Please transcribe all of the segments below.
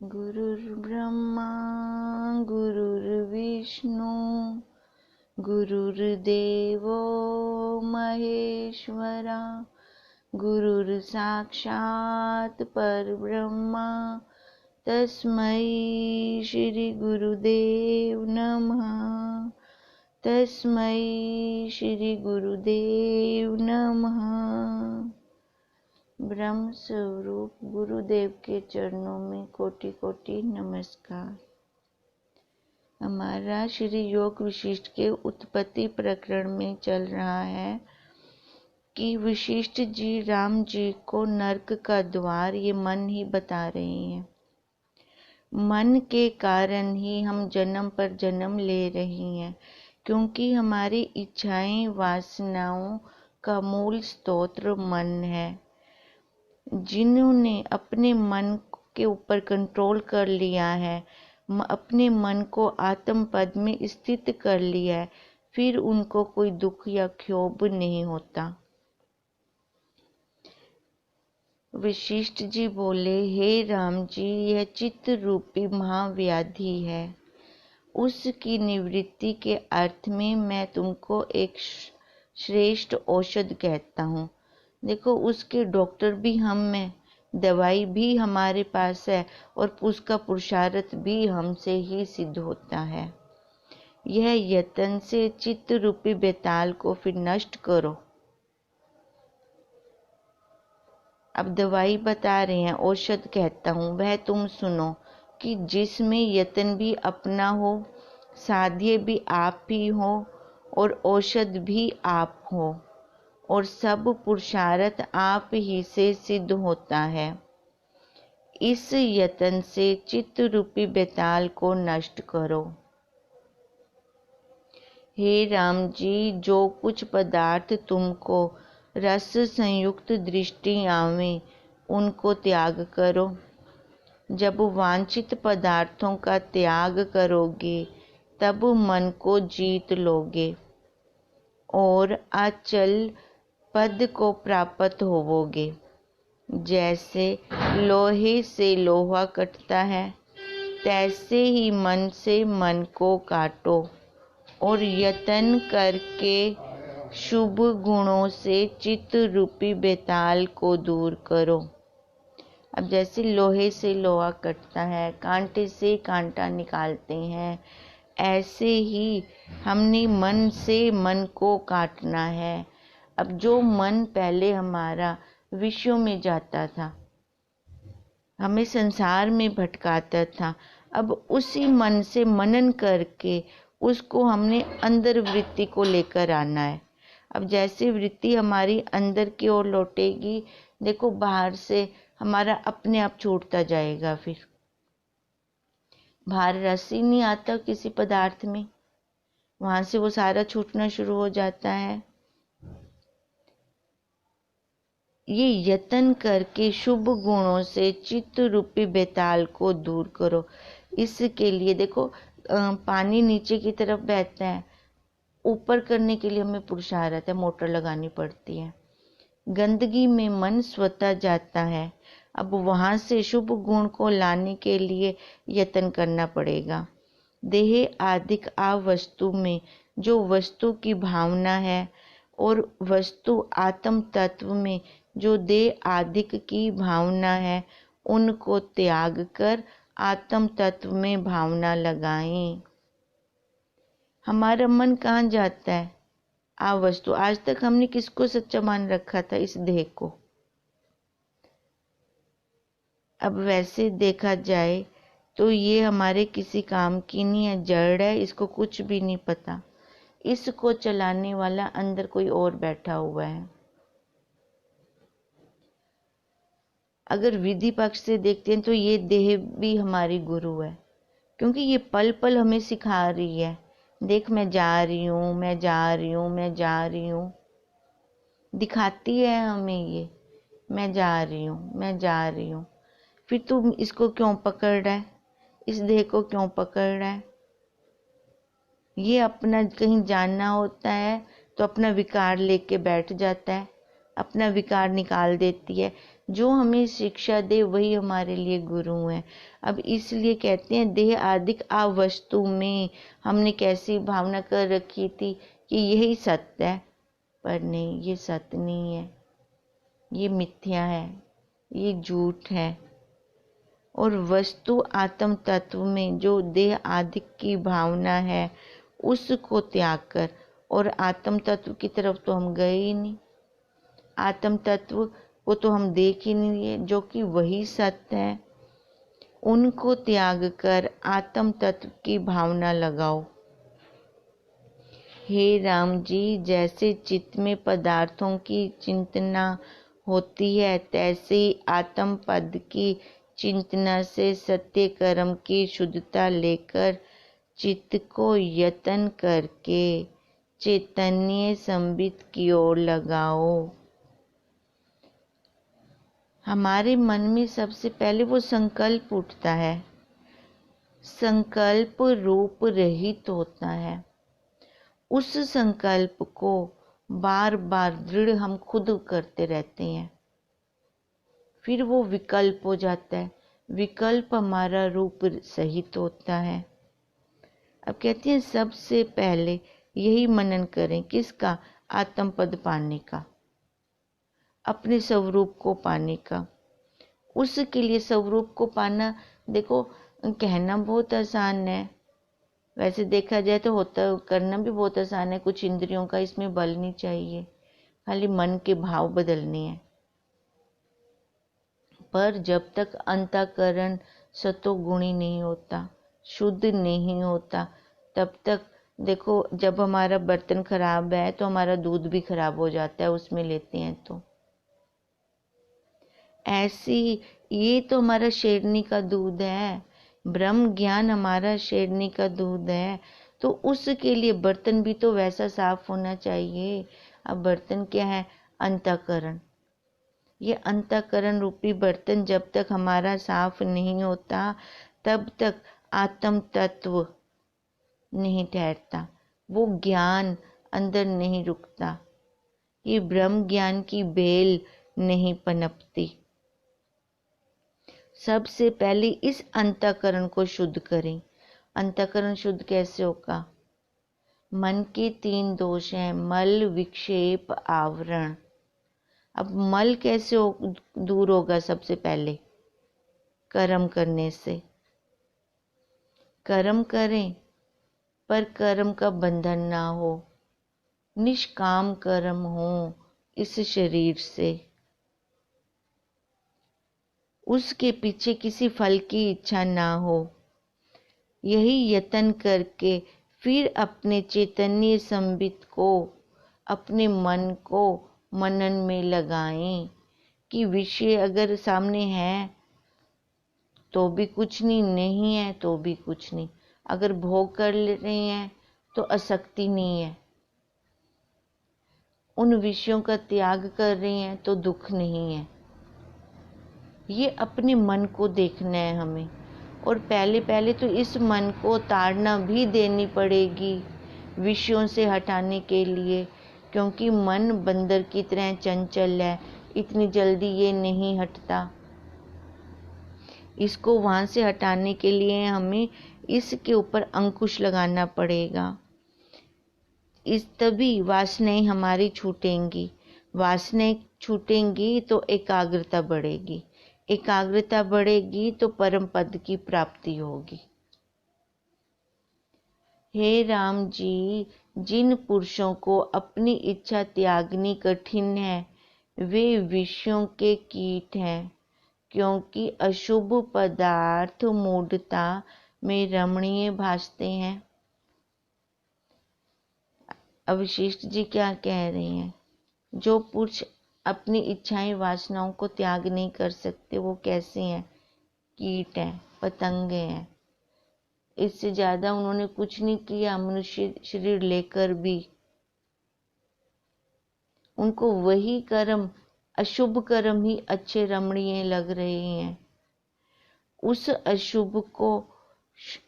गुरुर्ब्रह्मा गुरुर्विष्णु गुरुर्देवो महेश्वरा गुरुर्साक्षात् परब्रह्मा तस्मै श्री गुरुदेव नमः। तस्मै श्री गुरुदेव नमः। ब्रह्म स्वरूप गुरुदेव के चरणों में कोटि कोटि नमस्कार। हमारा श्री योग वशिष्ठ के उत्पत्ति प्रकरण में चल रहा है कि वशिष्ठ जी राम जी को नरक का द्वार ये मन ही बता रहे हैं। मन के कारण ही हम जन्म पर जन्म ले रहे हैं, क्योंकि हमारी इच्छाएं वासनाओं का मूल स्तोत्र मन है। जिन्होंने अपने मन के ऊपर कंट्रोल कर लिया है, अपने मन को आत्म पद में स्थित कर लिया है, फिर उनको कोई दुख या क्षोभ नहीं होता। वशिष्ठ जी बोले, हे राम जी, यह चित्त रूपी महाव्याधि है। उसकी निवृत्ति के अर्थ में मैं तुमको एक श्रेष्ठ औषध कहता हूँ। देखो, उसके डॉक्टर भी हम हैं, दवाई भी हमारे पास है और उसका पुरुषार्थ भी हमसे ही सिद्ध होता है। यह यत्न से चित्त रूपी बेताल को फिर नष्ट करो। अब दवाई बता रहे हैं, औषध कहता हूँ, वह तुम सुनो कि जिसमें यत्न भी अपना हो, साध्य भी आप ही हो और औषध भी आप हो और सब पुरुषार्थ आप ही से सिद्ध होता है। इस यत्न से चित्त रूपी बेताल को नष्ट करो। हे राम जी, जो कुछ पदार्थ तुमको रस संयुक्त दृष्टि आवे, उनको त्याग करो। जब वांछित पदार्थों का त्याग करोगे, तब मन को जीत लोगे और अचल पद को प्राप्त होवोगे। जैसे लोहे से लोहा कटता है, तैसे ही मन से मन को काटो और यत्न करके शुभ गुणों से चित्त रूपी बेताल को दूर करो। अब जैसे लोहे से लोहा कटता है, कांटे से कांटा निकालते हैं, ऐसे ही हमने मन से मन को काटना है। अब जो मन पहले हमारा विषयों में जाता था, हमें संसार में भटकाता था, अब उसी मन से मनन करके उसको हमने अंदर वृत्ति को लेकर आना है। अब जैसे वृत्ति हमारी अंदर की ओर लौटेगी, देखो बाहर से हमारा अपने आप छूटता जाएगा। फिर बाहर रस ही नहीं आता किसी पदार्थ में, वहां से वो सारा छूटना शुरू हो जाता है। ये यत्न करके शुभ गुणों से चित्त रूपी बेताल को दूर करो। इसके लिए देखो, पानी नीचे की तरफ बहता है, ऊपर करने के लिए हमें पुरुषार्थ है, मोटर लगानी पड़ती है। गंदगी में मन स्वतः जाता है, अब वहां से शुभ गुण को लाने के लिए यत्न करना पड़ेगा। देह आदिक आ वस्तु में जो वस्तु की भावना है और वस्तु आत्म तत्व में जो देह आदिक की भावना है, उनको त्याग कर आत्म तत्व में भावना लगाएं। हमारा मन कहाँ जाता है? आ वस्तु। आज तक हमने किसको सच्चा मान रखा था? इस देह को। अब वैसे देखा जाए तो ये हमारे किसी काम की नहीं है, जड़ है, इसको कुछ भी नहीं पता। इसको चलाने वाला अंदर कोई और बैठा हुआ है। अगर विधि पक्ष से देखते हैं तो ये देह भी हमारी गुरु है, क्योंकि ये पल पल हमें सिखा रही है। देख, मैं जा रही हूँ, मैं जा रही हूँ, मैं जा रही हूँ, दिखाती है हमें ये, मैं जा रही हूँ, मैं जा रही हूँ। फिर तुम इसको क्यों पकड़ रहा है? इस देह को क्यों पकड़ रहा है? ये अपना कहीं जानना होता है तो अपना विकार लेके बैठ जाता है, अपना विकार निकाल देती है। जो हमें शिक्षा दे वही हमारे लिए गुरु है। अब इसलिए कहते हैं देह आदिक आ वस्तु में, हमने कैसी भावना कर रखी थी कि यही सत्य है, पर नहीं, ये सत्य नहीं है, ये मिथ्या है, ये झूठ है। और वस्तु आत्म तत्व में जो देह आदिक की भावना है उसको त्याग कर, और आत्म तत्व की तरफ तो हम गए ही नहीं, आत्म तत्व को तो हम देख ही नहीं रहे जो कि वही सत्य है। उनको त्याग कर आत्म तत्व की भावना लगाओ। हे राम जी, जैसे चित्त में पदार्थों की चिंतना होती है, तैसे ही आत्म पद की चिंतना से सत्य कर्म की शुद्धता लेकर चित्त को यत्न करके चैतन्य संबित की ओर लगाओ। हमारे मन में सबसे पहले वो संकल्प उठता है, संकल्प रूप रहित होता है। उस संकल्प को बार बार दृढ़ हम खुद करते रहते हैं, फिर वो विकल्प हो जाता है, विकल्प हमारा रूप सहित होता है। अब कहते हैं सबसे पहले यही मनन करें, किसका? आत्म पद पाने का, अपने स्वरूप को पाने का। उसके लिए स्वरूप को पाना, देखो कहना बहुत आसान है, वैसे देखा जाए तो होता करना भी बहुत आसान है। कुछ इंद्रियों का इसमें बल नहीं चाहिए, खाली मन के भाव बदलने हैं। पर जब तक अंतःकरण सतोगुणी नहीं होता, शुद्ध नहीं होता, तब तक देखो, जब हमारा बर्तन खराब है तो हमारा दूध भी खराब हो जाता है, उसमें लेते हैं तो। ऐसी ये तो हमारा शेरनी का दूध है, ब्रह्म ज्ञान हमारा शेरनी का दूध है, तो उसके लिए बर्तन भी तो वैसा साफ होना चाहिए। अब बर्तन क्या है? अंतःकरण। ये अंतःकरण रूपी बर्तन जब तक हमारा साफ नहीं होता, तब तक आत्म तत्व नहीं ठहरता, वो ज्ञान अंदर नहीं रुकता, ये ब्रह्म ज्ञान की बेल नहीं पनपती। सबसे पहले इस अंतःकरण को शुद्ध करें। अंतःकरण शुद्ध कैसे होगा? मन के 3 दोष हैं, मल, विक्षेप, आवरण। अब मल कैसे दूर होगा? सबसे पहले कर्म करने से। कर्म करें, पर कर्म का बंधन ना हो, निष्काम कर्म हो इस शरीर से, उसके पीछे किसी फल की इच्छा ना हो। यही यत्न करके फिर अपने चैतन्य संबित को, अपने मन को मनन में लगाएं कि विषय अगर सामने है तो भी कुछ नहीं, नहीं है तो भी कुछ नहीं। अगर भोग कर ले रहे हैं तो आसक्ति नहीं है, उन विषयों का त्याग कर रहे हैं तो दुख नहीं है। ये अपने मन को देखना है हमें, और पहले पहले तो इस मन को ताड़ना भी देनी पड़ेगी विषयों से हटाने के लिए, क्योंकि मन बंदर की तरह चंचल है, इतनी जल्दी ये नहीं हटता। इसको वहां से हटाने के लिए हमें इसके ऊपर अंकुश लगाना पड़ेगा। इस तभी वासनाएं हमारी छूटेंगी, वासनाएं छूटेंगी तो एकाग्रता बढ़ेगी, एकाग्रता बढ़ेगी तो परम पद की प्राप्ति होगी। हे राम जी, जिन पुरुषों को अपनी इच्छा त्यागनी कठिन है, वे विषयों के कीट हैं, क्योंकि अशुभ पदार्थ मूढ़ता में रमणीय भासते हैं। अवशिष्ट जी क्या कह रहे हैं? जो पुरुष अपनी इच्छाएं वासनाओं को त्याग नहीं कर सकते, वो कैसे हैं? कीट हैं, पतंगे हैं। इससे ज्यादा उन्होंने कुछ नहीं किया, मनुष्य शरीर लेकर भी उनको वही कर्म, अशुभ कर्म ही अच्छे रमणीय लग रहे हैं। उस अशुभ को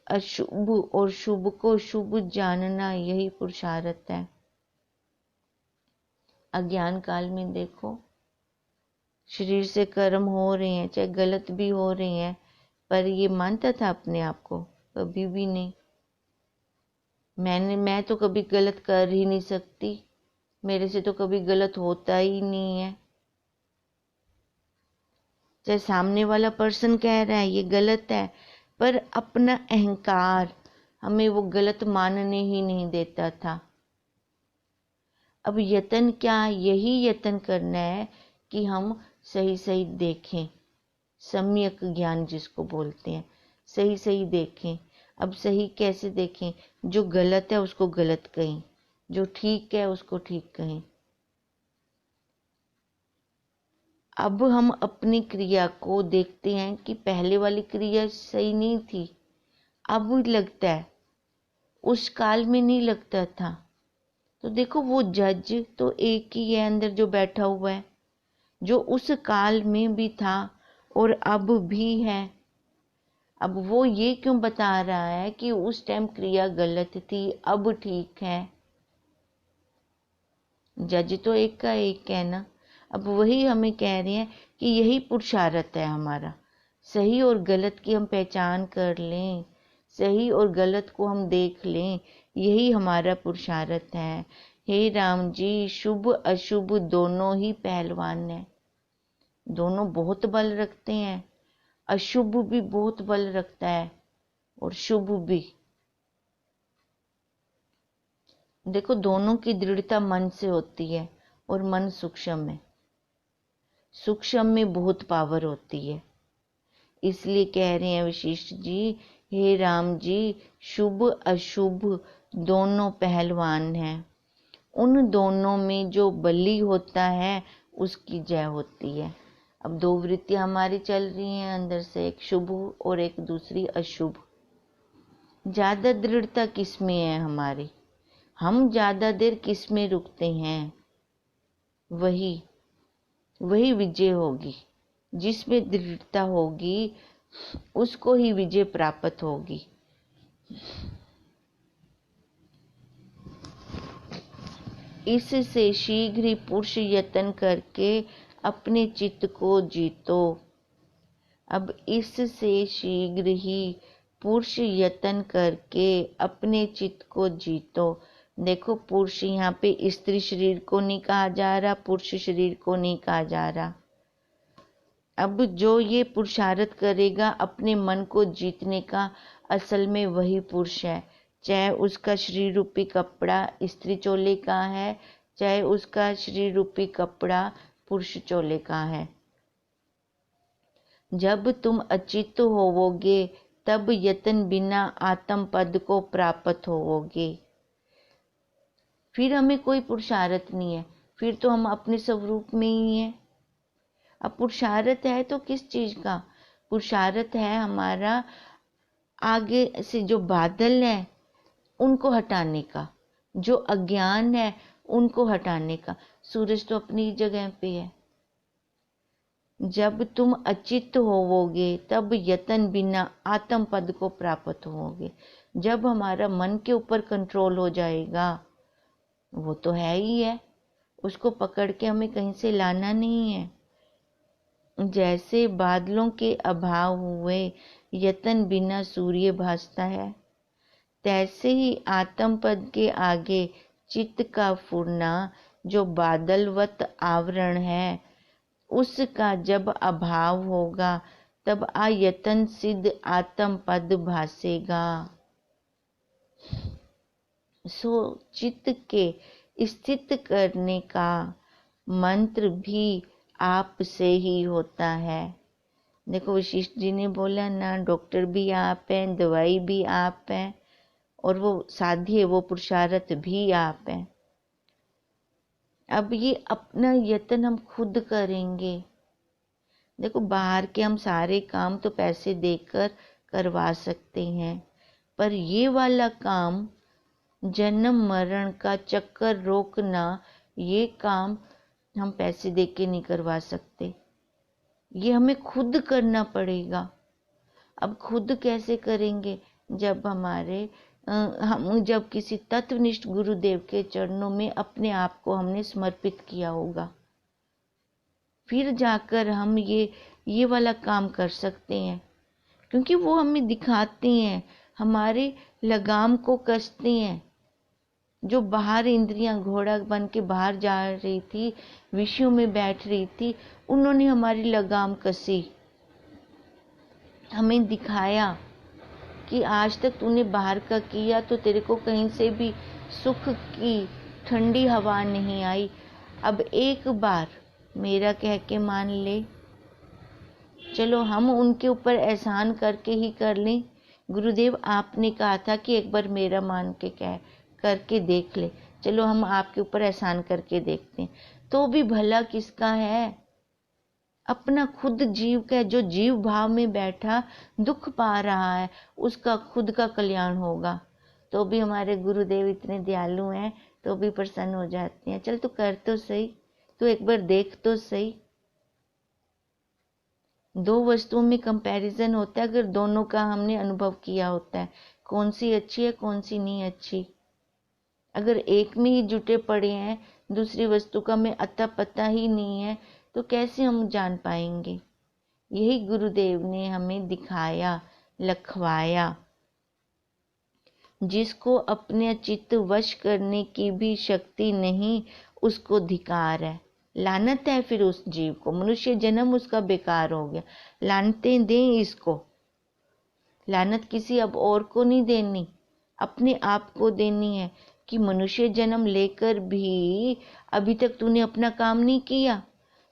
अशुभ और शुभ को शुभ जानना, यही पुरुषार्थ है। अज्ञान काल में देखो, शरीर से कर्म हो रहे हैं, चाहे गलत भी हो रहे हैं, पर ये मानता था अपने आप को? कभी भी नहीं। मैं तो कभी गलत कर ही नहीं सकती, मेरे से तो कभी गलत होता ही नहीं है। चाहे सामने वाला पर्सन कह रहा है ये गलत है, पर अपना अहंकार हमें वो गलत मानने ही नहीं देता था। अब यत्न क्या, यही यत्न करना है कि हम सही सही देखें, सम्यक ज्ञान जिसको बोलते हैं, सही सही देखें। अब सही कैसे देखें? जो गलत है उसको गलत कहें, जो ठीक है उसको ठीक कहें। अब हम अपनी क्रिया को देखते हैं कि पहले वाली क्रिया सही नहीं थी, अब लगता है, उस काल में नहीं लगता था। तो देखो वो जज तो एक ही है अंदर जो बैठा हुआ है, जो उस काल में भी था और अब भी है। अब वो ये क्यों बता रहा है कि उस टाइम क्रिया गलत थी, अब ठीक है? जज तो एक का एक है ना। अब वही हमें कह रहे हैं कि यही पुरुषार्थ है हमारा, सही और गलत की हम पहचान कर लें, सही और गलत को हम देख लें, यही हमारा पुरुषार्थ है। हे राम जी, शुभ अशुभ दोनों ही पहलवान हैं, दोनों बहुत बल रखते हैं। अशुभ भी बहुत बल रखता है और शुभ भी। देखो दोनों की दृढ़ता मन से होती है और मन सूक्ष्म है, सूक्ष्म में बहुत पावर होती है। इसलिए कह रहे हैं वशिष्ठ जी, हे राम जी, शुभ अशुभ दोनों पहलवान हैं, उन दोनों में जो बली होता है उसकी जय होती है। अब दो वृत्तियां हमारी चल रही हैं अंदर से, एक शुभ और एक दूसरी अशुभ। ज्यादा दृढ़ता किस में है हमारी? हम ज्यादा देर किस में रुकते हैं? वही विजय होगी। जिसमें दृढ़ता होगी उसको ही विजय प्राप्त होगी। इससे शीघ्र ही पुरुष यत्न करके अपने चित्त को जीतो। अब इससे शीघ्र ही पुरुष यत्न करके अपने चित्त को जीतो। देखो पुरुष यहाँ पे स्त्री शरीर को नहीं कहा जा रहा, पुरुष शरीर को नहीं कहा जा रहा। अब जो ये पुरुषार्थ करेगा अपने मन को जीतने का, असल में वही पुरुष है। चाहे उसका शरीर रूपी कपड़ा स्त्री चोले का है, चाहे उसका शरीर रूपी कपड़ा पुरुष चोले का है। जब तुम अचित होवोगे तब यत्न बिना आत्म पद को प्राप्त होवोगे। फिर हमें कोई पुरुषार्थ नहीं है, फिर तो हम अपने स्वरूप में ही हैं। अब पुरुषार्थ है तो किस चीज का? पुरुषार्थ है हमारा आगे से जो बादल है उनको हटाने का, जो अज्ञान है उनको हटाने का। सूरज तो अपनी जगह पे है। जब तुम अचित होवोगे तब यत्न बिना आत्म पद को प्राप्त होवोगे। जब हमारा मन के ऊपर कंट्रोल हो जाएगा, वो तो है ही है, उसको पकड़ के हमें कहीं से लाना नहीं है। जैसे बादलों के अभाव हुए यत्न बिना सूर्य भासता है, तैसे ही आत्म पद के आगे चित्त का फुरना जो बादलवत आवरण है, उसका जब अभाव होगा तब आयतन सिद्ध आत्म पद भासेगा। सो चित्त के स्थित करने का मंत्र भी आप से ही होता है। देखो वशिष्ठ जी ने बोला ना, डॉक्टर भी आप हैं, दवाई भी आप हैं, और वो साध्य, वो पुरुषार्थ भी आप हैं। अब ये अपना यत्न हम खुद करेंगे। देखो बाहर के हम सारे काम तो पैसे देकर करवा सकते हैं, पर ये वाला काम, जन्म मरण का चक्कर रोकना, ये काम हम पैसे दे के नहीं करवा सकते, ये हमें खुद करना पड़ेगा। अब खुद कैसे करेंगे? जब हम जब किसी तत्वनिष्ठ गुरुदेव के चरणों में अपने आप को हमने समर्पित किया होगा, फिर जाकर हम ये वाला काम कर सकते हैं, क्योंकि वो हमें दिखाती हैं, हमारे लगाम को कसती हैं। जो बाहर इंद्रियां घोड़ा बन के बाहर जा रही थी, विषयों में बैठ रही थी, उन्होंने हमारी लगाम कसी, हमें दिखाया कि आज तक तूने बाहर का किया तो तेरे को कहीं से भी सुख की ठंडी हवा नहीं आई। अब एक बार मेरा कह के मान ले। चलो हम उनके ऊपर एहसान करके ही कर लें। गुरुदेव आपने कहा था कि एक बार मेरा मान के कह करके देख ले। चलो हम आपके ऊपर एहसान करके देखते हैं, तो भी भला किसका है? अपना खुद जीव का, जो जीव भाव में बैठा दुख पा रहा है, उसका खुद का कल्याण होगा। तो भी हमारे गुरुदेव इतने दयालु हैं, तो भी प्रसन्न हो जाते हैं। चल तू कर तो सही, तू एक बार देख तो सही। दो वस्तुओं में कंपैरिजन होता है, अगर दोनों का हमने अनुभव किया होता है, कौन सी अच्छी है कौन सी नहीं अच्छी। अगर एक में ही जुटे पड़े हैं, दूसरी वस्तु का हमें अता पता ही नहीं है, तो कैसे हम जान पाएंगे? यही गुरुदेव ने हमें दिखाया, लखवाया। जिसको अपने चित्त वश करने की भी शक्ति नहीं, उसको धिकार है, लानत है फिर उस जीव को। मनुष्य जन्म उसका बेकार हो गया। लानतें दें इसको। लानत किसी अब और को नहीं देनी, अपने आप को देनी है कि मनुष्य जन्म लेकर भी अभी तक तूने अपना काम नहीं किया।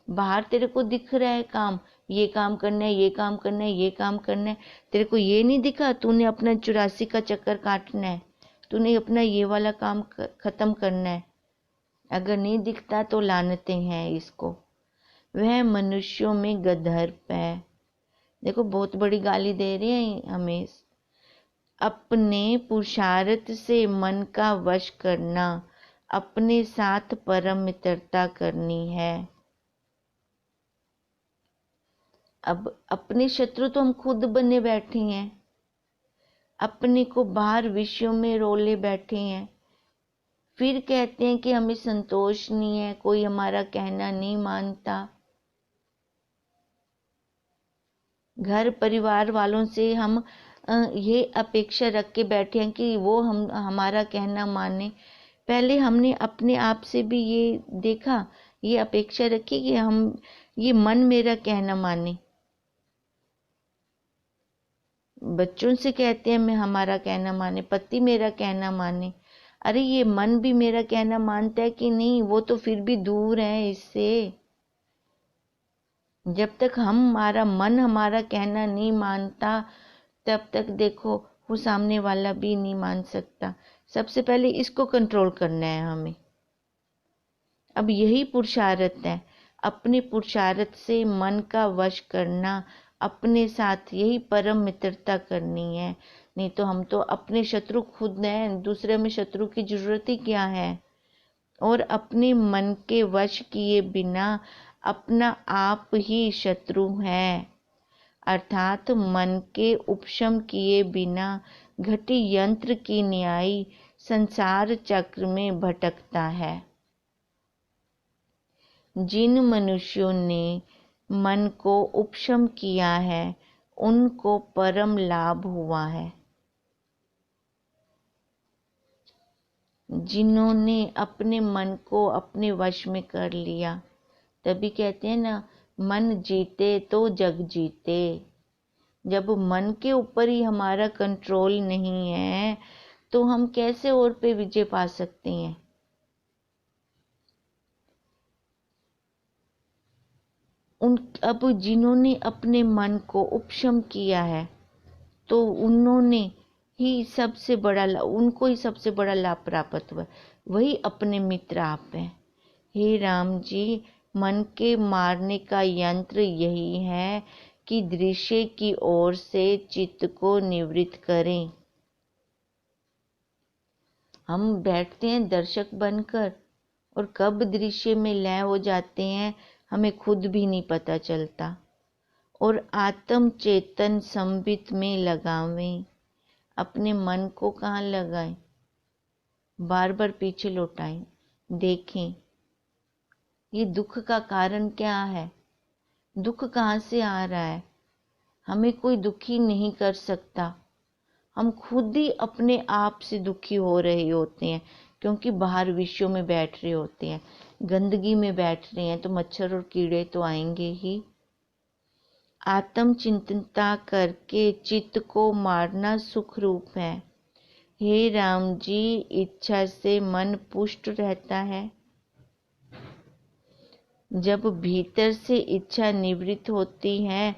बाहर तेरे को दिख रहा है काम, ये काम करना है, ये काम करना है, ये काम करना है। तेरे को ये नहीं दिखा तूने अपना 84 का चक्कर काटना है, तूने अपना ये वाला काम खत्म करना है। अगर नहीं दिखता तो लानतें हैं इसको। वह मनुष्यों में गंधर्व है। देखो बहुत बड़ी गाली दे रहे हैं हमें। अपने पुरुषार्थ से मन का वश करना, अपने साथ परम मित्रता करनी है। अब अपने शत्रु तो हम खुद बने बैठे हैं, अपने को बाहर विषयों में रोले बैठे हैं। फिर कहते हैं कि हमें संतोष नहीं है, कोई हमारा कहना नहीं मानता। घर परिवार वालों से हम ये अपेक्षा रख के बैठे हैं कि वो हमारा कहना माने। पहले हमने अपने आप से भी ये देखा, ये अपेक्षा रखी कि ये मन मेरा कहना माने। बच्चों से कहते हैं मैं हमारा कहना माने, पति मेरा कहना माने। अरे ये मन भी मेरा कहना मानता है कि नहीं? वो तो फिर भी दूर है इससे। जब तक हमारा मन हमारा कहना नहीं मानता, तब तक देखो वो सामने वाला भी नहीं मान सकता। सबसे पहले इसको कंट्रोल करना है हमें। अब यही पुरुषार्थ है, अपने पुरुषार्थ से मन का वश करना, अपने साथ यही परम मित्रता करनी है। नहीं तो हम तो अपने शत्रु खुद हैं, दूसरे में शत्रु की जरूरत ही क्या है। और अपने मन के वश किए बिना अपना आप ही शत्रु है, अर्थात मन के उपशम किए बिना घटी यंत्र की न्यायी संसार चक्र में भटकता है। जिन मनुष्यों ने मन को उपशम किया है, उनको परम लाभ हुआ है। जिन्होंने अपने मन को अपने वश में कर लिया, तभी कहते हैं ना, मन जीते तो जग जीते। जब मन के ऊपर ही हमारा कंट्रोल नहीं है, तो हम कैसे और पे विजय पा सकते हैं? अब जिन्होंने अपने मन को उपशम किया है, तो उन्होंने ही सबसे बड़ा उनको ही सबसे बड़ा लाभ प्राप्त हुआ। वही अपने मित्र आप हैं। हे राम जी, मन के मारने का यंत्र यही है कि दृश्य की ओर से चित्त को निवृत्त करें। हम बैठते हैं दर्शक बनकर, और कब दृश्य में लय हो जाते हैं हमें खुद भी नहीं पता चलता। और आत्म चेतन संबित में लगावें। अपने मन को कहाँ लगाएं? बार बार पीछे लौटाएं, देखें ये दुख का कारण क्या है। दुख कहाँ से आ रहा है? हमें कोई दुखी नहीं कर सकता। हम खुद ही अपने आप से दुखी हो रहे होते हैं, क्योंकि बाहर विषयों में बैठ रहे होते हैं, गंदगी में बैठ रहे हैं, तो मच्छर और कीड़े तो आएंगे ही। आत्म चिंतनता करके चित्त को मारना सुख रूप है। हे राम जी, इच्छा से मन पुष्ट रहता है। जब भीतर से इच्छा निवृत्त होती है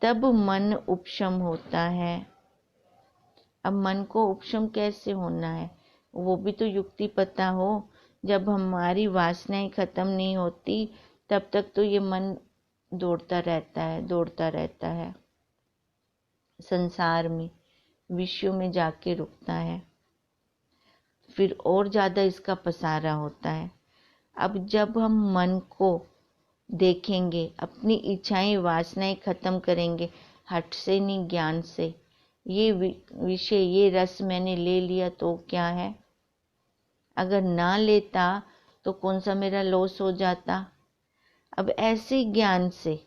तब मन उपशम होता है। अब मन को उपशम कैसे होना है, वो भी तो युक्ति पता हो। जब हमारी वासनाएं खत्म नहीं होती तब तक तो ये मन दौड़ता रहता है संसार में, विषयों में जाके रुकता है, फिर और ज़्यादा इसका पसारा होता है। अब जब हम मन को देखेंगे, अपनी इच्छाएं वासनाएं खत्म करेंगे, हठ से नहीं ज्ञान से। ये विषय, ये रस मैंने ले लिया तो क्या है, अगर ना लेता तो कौन सा मेरा लॉस हो जाता। अब ऐसे ज्ञान से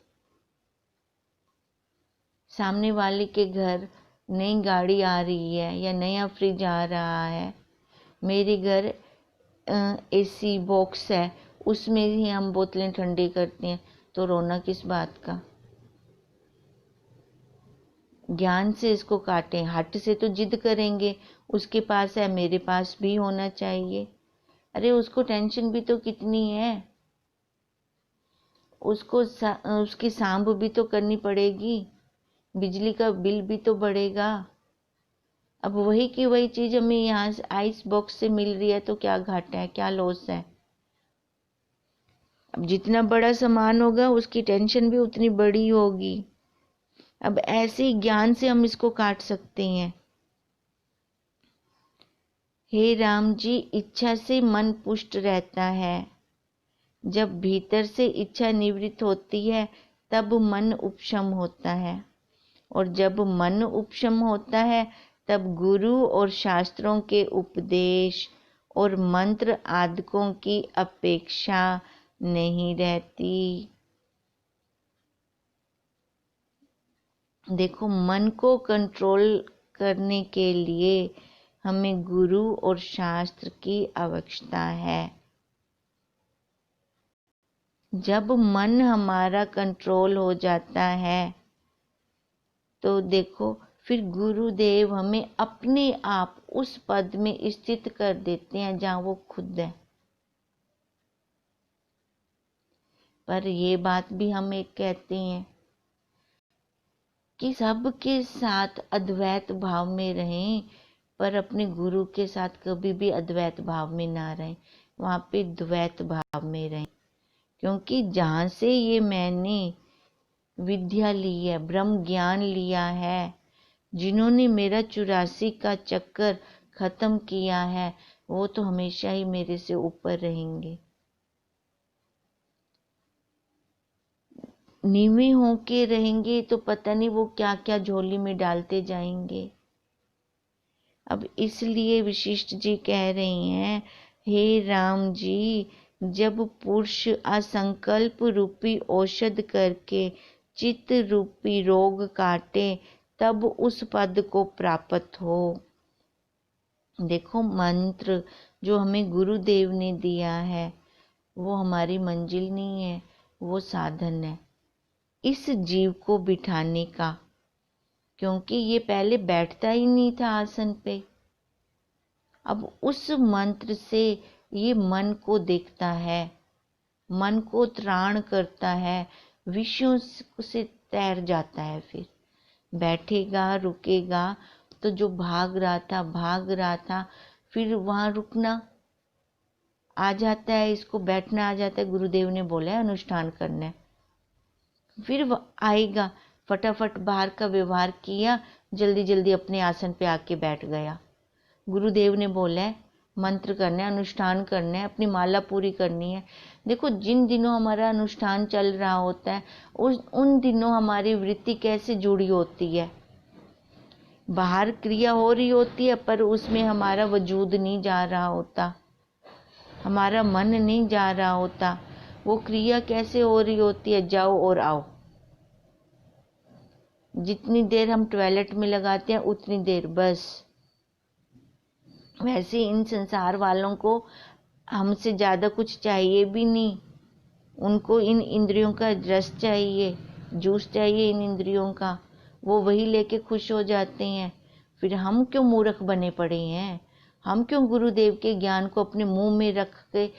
सामने वाले के घर नई गाड़ी आ रही है या नया फ्रिज आ रहा है, मेरे घर एसी बॉक्स है, उसमें ही हम बोतलें ठंडी करते हैं, तो रोना किस बात का। ज्ञान से इसको काटें। हट से तो जिद करेंगे, उसके पास है मेरे पास भी होना चाहिए। अरे उसको टेंशन भी तो कितनी है, उसको उसकी सांभ भी तो करनी पड़ेगी, बिजली का बिल भी तो बढ़ेगा। अब वही की वही चीज हमें यहाँ आइस बॉक्स से मिल रही है तो क्या घाटा है, क्या लॉस है। अब जितना बड़ा सामान होगा उसकी टेंशन भी उतनी बड़ी होगी। अब ऐसे ही ज्ञान से हम इसको काट सकते हैं। हे राम जी, इच्छा से मन पुष्ट रहता है। जब भीतर से इच्छा निवृत्त होती है तब मन उपशम होता है, और जब मन उपशम होता है तब गुरु और शास्त्रों के उपदेश और मंत्र आदकों की अपेक्षा नहीं रहती। देखो, मन को कंट्रोल करने के लिए हमें गुरु और शास्त्र की आवश्यकता है। जब मन हमारा कंट्रोल हो जाता है तो देखो फिर गुरुदेव हमें अपने आप उस पद में स्थित कर देते हैं जहाँ वो खुद है। पर ये बात भी हम एक कहते हैं कि सबके साथ अद्वैत भाव में रहें, पर अपने गुरु के साथ कभी भी अद्वैत भाव में ना रहें, वहाँ पे द्वैत भाव में रहें। क्योंकि जहाँ से ये मैंने विद्या ली है, ब्रह्म ज्ञान लिया है, जिन्होंने मेरा 84 का चक्कर खत्म किया है, वो तो हमेशा ही मेरे से ऊपर रहेंगे। नीवे होके रहेंगे तो पता नहीं वो क्या क्या झोली में डालते जाएंगे। अब इसलिए वशिष्ठ जी कह रही हैं, हे राम जी, जब पुरुष असंकल्प रूपी औषध करके चित्त रूपी रोग काटे तब उस पद को प्राप्त हो। देखो, मंत्र जो हमें गुरुदेव ने दिया है वो हमारी मंजिल नहीं है, वो साधन है इस जीव को बिठाने का। क्योंकि ये पहले बैठता ही नहीं था आसन पे, अब उस मंत्र से ये मन को देखता है, मन को त्राण करता है, विषयों से तैर जाता है। फिर बैठेगा, रुकेगा तो जो भाग रहा था फिर वहां रुकना आ जाता है, इसको बैठना आ जाता है। गुरुदेव ने बोला है अनुष्ठान करना है, फिर आएगा, फटाफट बाहर का व्यवहार किया, जल्दी जल्दी अपने आसन पे आके बैठ गया। गुरुदेव ने बोला है मंत्र करना है, अनुष्ठान करना है, अपनी माला पूरी करनी है। देखो, जिन दिनों हमारा अनुष्ठान चल रहा होता है उन दिनों हमारी वृत्ति कैसे जुड़ी होती है, बाहर क्रिया हो रही होती है पर उसमें हमारा वजूद नहीं जा रहा होता, हमारा मन नहीं जा रहा होता। वो क्रिया कैसे हो रही होती है, जाओ और आओ, जितनी देर हम टॉयलेट में लगाते हैं उतनी देर बस। वैसे इन संसार वालों को हमसे ज़्यादा कुछ चाहिए भी नहीं। उनको इन इंद्रियों का रस चाहिए, जूस चाहिए इन इंद्रियों का, वो वही लेके खुश हो जाते हैं। फिर हम क्यों मूर्ख बने पड़े हैं? हम क्यों गुरुदेव के ज्ञान को अपने मुंह में रख के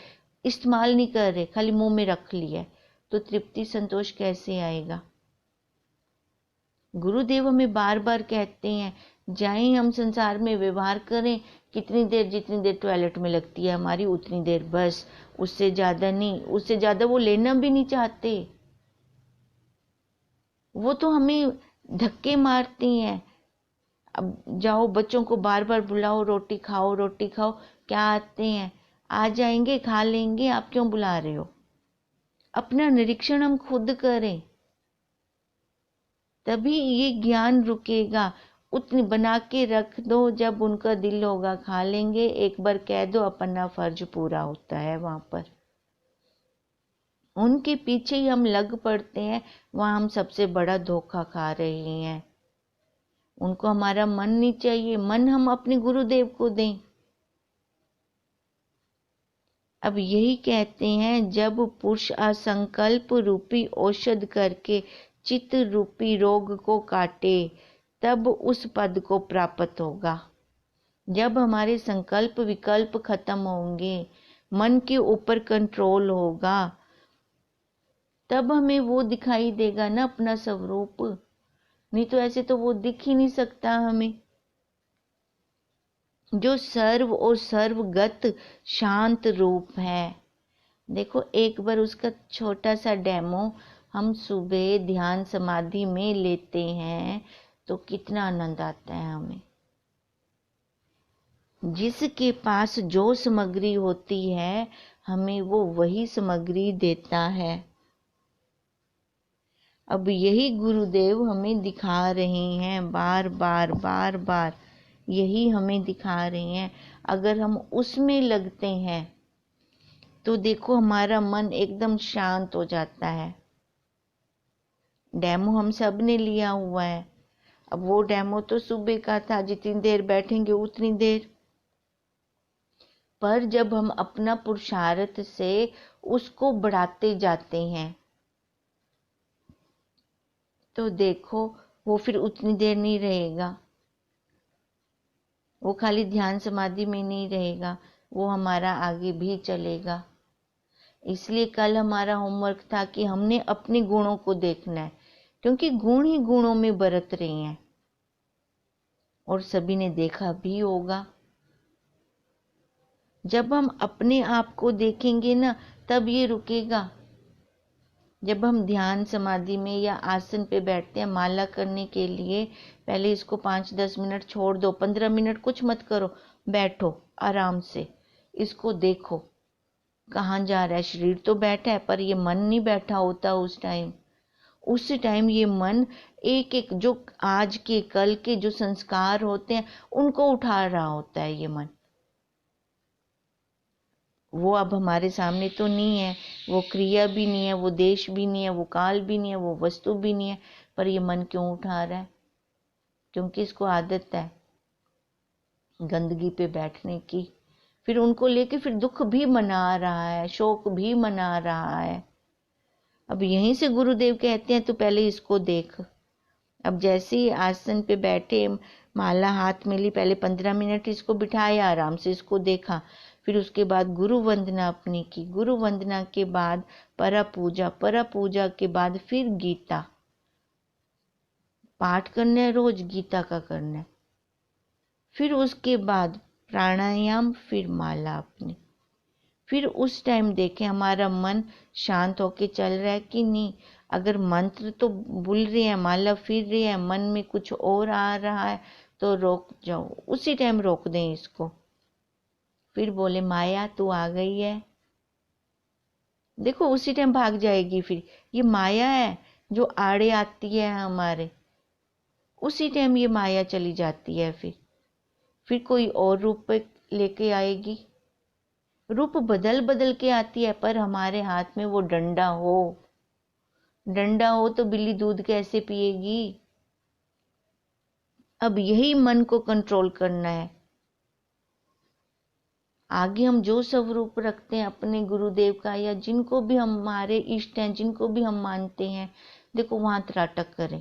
इस्तेमाल नहीं कर रहे? खाली मुंह में रख लिया तो तृप्ति संतोष कैसे आएगा? गुरुदेव हमें बार बार कहते हैं, जाएं हम संसार में व्यवहार करें, कितनी देर, जितनी देर टॉयलेट में लगती है हमारी उतनी देर बस, उससे ज़्यादा नहीं। उससे ज़्यादा वो लेना भी नहीं चाहते। वो तो हमें धक्के मारती हैं। अब जाओ बच्चों को बार बार बुलाओ, रोटी खाओ रोटी खाओ, क्या आते हैं, आ जाएंगे खा लेंगे, आप क्यों बुला रहे हो? अपना निरीक्षण हम खुद करें, तभी ये ज्ञान रुकेगा। उतनी बना के रख दो, जब उनका दिल होगा खा लेंगे। एक बार कह दो, अपना फर्ज पूरा होता है। वहां पर उनके पीछे ही हम लग पड़ते हैं, वहां हम सबसे बड़ा धोखा खा रहे हैं। उनको हमारा मन नहीं चाहिए, मन हम अपने गुरुदेव को दें। अब यही कहते हैं, जब पुरुष असंकल्प रूपी औषध करके चित्त रूपी रोग को काटे, तब उस पद को प्राप्त होगा। जब हमारे संकल्प विकल्प खत्म होंगे, मन के ऊपर कंट्रोल होगा, तब हमें वो दिखाई देगा ना अपना स्वरूप। नहीं तो ऐसे तो वो दिख ही नहीं सकता हमें। जो सर्व और सर्वगत शांत रूप है। देखो एक बार उसका छोटा सा डेमो हम सुबह ध्यान समाधि में लेते हैं तो कितना आनंद आता है हमें। जिसके पास जो सामग्री होती है, हमें वो वही सामग्री देता है। अब यही गुरुदेव हमें दिखा रहे हैं, बार बार बार बार यही हमें दिखा रहे हैं। अगर हम उसमें लगते हैं तो देखो हमारा मन एकदम शांत हो जाता है। डेमो हम सब ने लिया हुआ है। अब वो डेमो तो सुबह का था, जितनी देर बैठेंगे उतनी देर। पर जब हम अपना पुरुषार्थ से उसको बढ़ाते जाते हैं तो देखो वो फिर उतनी देर नहीं रहेगा। वो खाली ध्यान समाधि में नहीं रहेगा, वो हमारा आगे भी चलेगा। इसलिए कल हमारा होमवर्क था कि हमने अपने गुणों को देखना है, क्योंकि गुण ही गुणों में बरत रहे हैं। और सभी ने देखा भी होगा। जब हम अपने आप को देखेंगे ना, तब ये रुकेगा। जब हम ध्यान समाधि में या आसन पे बैठते हैं माला करने के लिए, पहले इसको 5-10 मिनट छोड़ दो, 15 मिनट कुछ मत करो, बैठो आराम से, इसको देखो कहाँ जा रहा है। शरीर तो बैठा है पर ये मन नहीं बैठा होता उस टाइम ये मन एक एक जो आज के कल के जो संस्कार होते हैं उनको उठा रहा होता है। ये मन वो अब हमारे सामने तो नहीं है, वो क्रिया भी नहीं है, वो देश भी नहीं है, वो काल भी नहीं है, वो वस्तु भी नहीं है, पर ये मन क्यों उठा रहा है? क्योंकि इसको आदत है गंदगी पे बैठने की। फिर उनको लेके फिर दुख भी मना रहा है, शोक भी मना रहा है। अब यहीं से गुरुदेव कहते हैं तो पहले इसको देख। अब जैसे ही आसन पे बैठे, माला हाथ में ली, पहले 15 मिनट इसको बिठाया, आराम से इसको देखा। फिर उसके बाद गुरु वंदना अपनी की, गुरु वंदना के बाद परा पूजा के बाद फिर गीता पाठ करना है, रोज गीता का करना है। फिर उसके बाद प्राणायाम, फिर माला अपनी। फिर उस टाइम देखें हमारा मन शांत होके चल रहा है कि नहीं। अगर मंत्र तो भूल रहे हैं, माला फिर रही है, मन में कुछ और आ रहा है तो रोक जाओ, उसी टाइम रोक दें इसको। फिर बोले माया तू आ गई है, देखो उसी टाइम भाग जाएगी। फिर ये माया है जो आड़े आती है हमारे, उसी टाइम ये माया चली जाती है। फिर कोई और रूप लेके आएगी, रूप बदल बदल के आती है। पर हमारे हाथ में वो डंडा हो तो बिल्ली दूध कैसे पिएगी? अब यही मन को कंट्रोल करना है। आगे हम जो स्वरूप रखते हैं अपने गुरुदेव का, या जिनको भी हमारे इष्ट हैं, जिनको भी हम मानते हैं, देखो वहां त्राटक करें,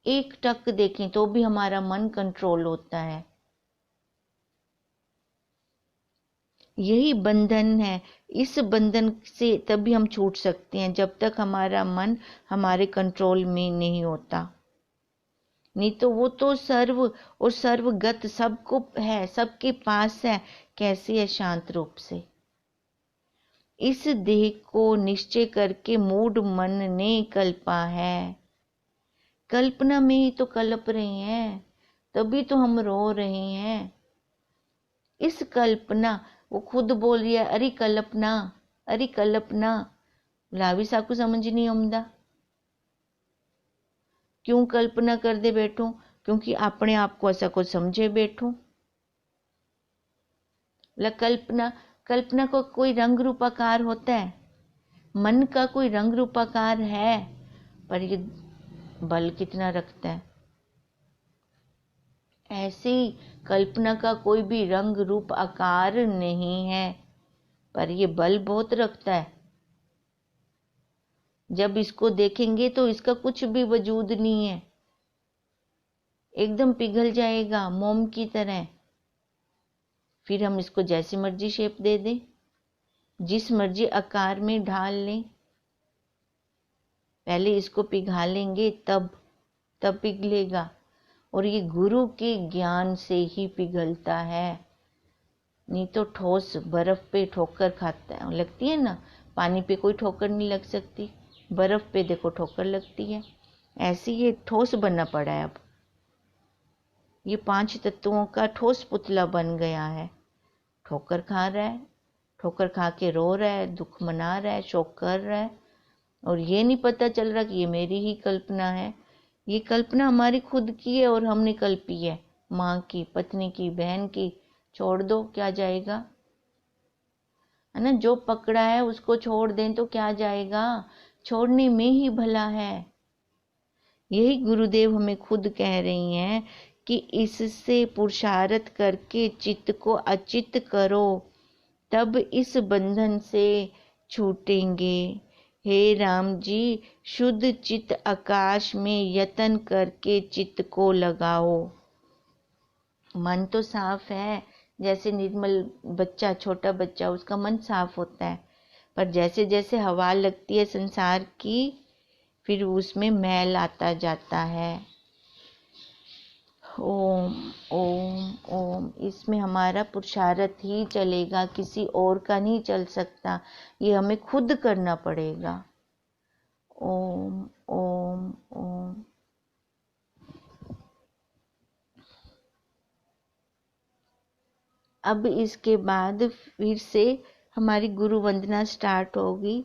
एक टक देखें तो भी हमारा मन कंट्रोल होता है। यही बंधन है। इस बंधन से तभी हम छूट सकते हैं, जब तक हमारा मन हमारे कंट्रोल में नहीं होता। नहीं तो वो तो सर्व और सर्वगत सबको है, सबके पास है। कैसे है? शांत रूप से। इस देह को निश्चय करके मूढ़ मन ने कल्पा है। कल्पना में ही तो कल्प रहे हैं, तभी तो हम रो रहे हैं। इस कल्पना, वो खुद बोल रही है, अरे कल्पना, अरे कल्पना। लावी साहब को समझ नहीं आਉਂਦਾ। क्यों कल्पना कर दे बैठो? क्योंकि अपने आप को ऐसा कुछ समझे बैठो। कल्पना, कल्पना को कोई रंग रूपाकार होता है? मन का कोई रंग रूपाकार है? पर ये बल कितना रखता है। ऐसे ही कल्पना का कोई भी रंग रूप आकार नहीं है, पर ये बल बहुत रखता है। जब इसको देखेंगे तो इसका कुछ भी वजूद नहीं है, एकदम पिघल जाएगा मोम की तरह। फिर हम इसको जैसी मर्जी शेप दे दें, जिस मर्जी आकार में ढाल लें, पहले इसको पिघालेंगे तब पिघलेगा। और ये गुरु के ज्ञान से ही पिघलता है। नहीं तो ठोस बर्फ पे ठोकर खाता है, लगती है ना। पानी पे कोई ठोकर नहीं लग सकती, बर्फ पे देखो ठोकर लगती है। ऐसे ये ठोस बनना पड़ा है। अब ये 5 तत्वों का ठोस पुतला बन गया है। ठोकर खा रहा है, ठोकर खा के रो रहा है, दुख मना रहा है, शोक कर रहा है, और ये नहीं पता चल रहा कि ये मेरी ही कल्पना है। ये कल्पना हमारी खुद की है और हमने कल्पी है, माँ की, पत्नी की, बहन की। छोड़ दो, क्या जाएगा, है ना। जो पकड़ा है उसको छोड़ दें तो क्या जाएगा, छोड़ने में ही भला है। यही गुरुदेव हमें खुद कह रही हैं कि इससे पुरुषार्थ करके चित्त को अचित करो, तब इस बंधन से छूटेंगे। हे राम जी, शुद्ध चित्त आकाश में यतन करके चित्त को लगाओ। मन तो साफ है, जैसे निर्मल बच्चा, छोटा बच्चा, उसका मन साफ होता है। पर जैसे जैसे हवा लगती है संसार की, फिर उसमें मैल आता जाता है। ओम ओम ओम, इसमें हमारा पुरुषार्थ ही चलेगा, किसी और का नहीं चल सकता। ये हमें खुद करना पड़ेगा। ओम ओम ओम। अब इसके बाद फिर से हमारी गुरु वंदना स्टार्ट होगी।